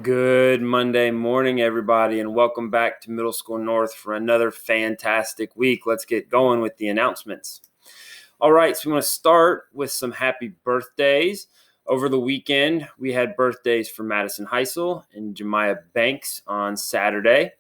Good Monday morning, everybody, and welcome back to Middle School North for another fantastic week. Let's get going with the announcements. All right, so we want to start with some happy birthdays. Over the weekend, we had birthdays for Madison Heisel and Jemiah Banks on Saturday.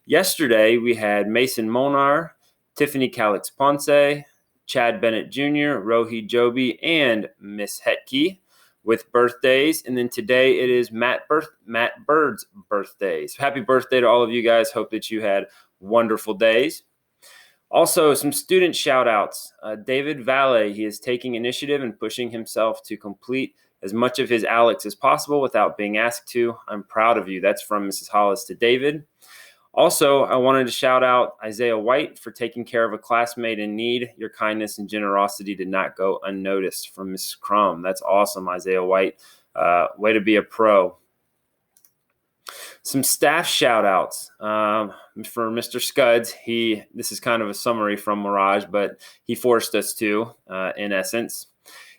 Yesterday, we had Mason Molnar, Tiffany Calix Ponce, Chad Bennett Jr., Rohi Joby, and Miss Hetke with birthdays. And then today it is Matt Bird's birthday. So happy birthday to all of you guys. Hope that you had wonderful days. Also, some student shout outs. David Valle, he is taking initiative and pushing himself to complete as much of his ALEKS as possible without being asked to. I'm proud of you. That's from Mrs. Hollis to David. Also, I wanted to shout out Isaiah White for taking care of a classmate in need. Your kindness and generosity did not go unnoticed, from Mrs. Crum. That's awesome, Isaiah White. Way to be a pro. Some staff shout outs for Mr. Scuds. This is kind of a summary from Mirage, but he forced us to, in essence.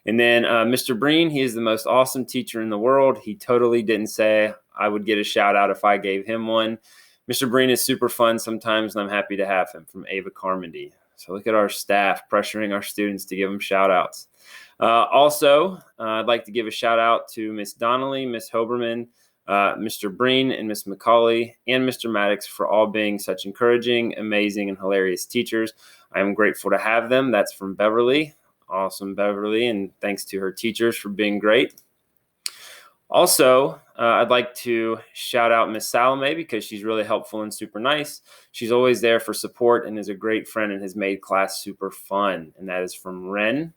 And then Mr. Breen, he is the most awesome teacher in the world. He totally didn't say I would get a shout out if I gave him one. Mr. Breen is super fun sometimes, and I'm happy to have him, from Ava Carmody. So look at our staff pressuring our students to give them shout outs. Also, I'd like to give a shout out to Miss Donnelly, Miss Hoberman, Mr. Breen, and Miss McCauley, and Mr. Maddox for all being such encouraging, amazing, and hilarious teachers. I am grateful to have them. That's from Beverly. Awesome, Beverly, and thanks to her teachers for being great. Also, I'd like to shout out Miss Salome because she's really helpful and super nice. She's always there for support and is a great friend and has made class super fun. And that is from Ren.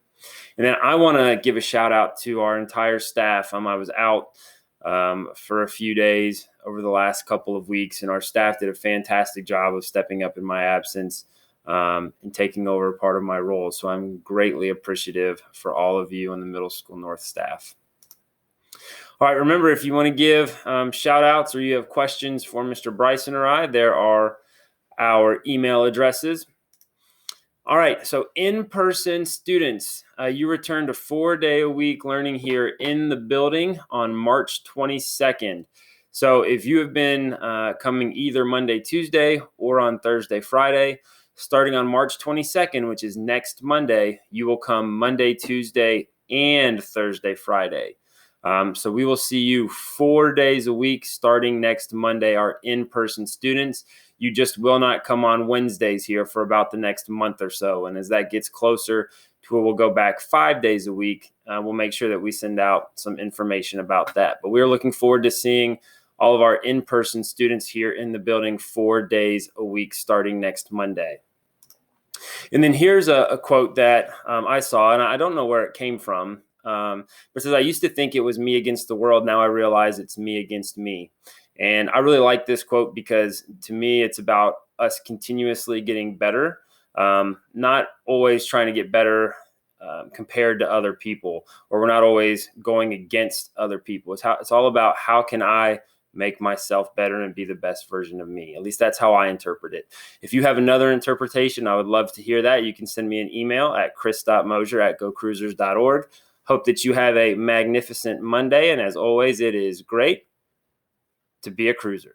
And then I want to give a shout out to our entire staff. I was out for a few days over the last couple of weeks, and our staff did a fantastic job of stepping up in my absence and taking over part of my role. So I'm greatly appreciative for all of you on the Middle School North staff. All right, remember, if you want to give shout outs or you have questions for Mr. Bryson or I, there are our email addresses. All right, so in-person students, you return to 4-day-a-week learning here in the building on March 22nd. So if you have been coming either Monday, Tuesday, or on Thursday, Friday, starting on March 22nd, which is next Monday, you will come Monday, Tuesday, and Thursday, Friday. So we will see you 4 days a week starting next Monday, our in-person students. You just will not come on Wednesdays here for about the next month or so. And as that gets closer to where we'll go back 5 days a week, we'll make sure that we send out some information about that. But we're looking forward to seeing all of our in-person students here in the building 4 days a week starting next Monday. And then here's a quote that I saw, and I don't know where it came from. But it says, I used to think it was me against the world. Now I realize it's me against me. And I really like this quote because to me, it's about us continuously getting better, not always trying to get better compared to other people, or we're not always going against other people. It's all about how can I make myself better and be the best version of me. At least that's how I interpret it. If you have another interpretation, I would love to hear that. You can send me an email at chris.mosier@gocruisers.org. Hope that you have a magnificent Monday. And as always, it is great to be a cruiser.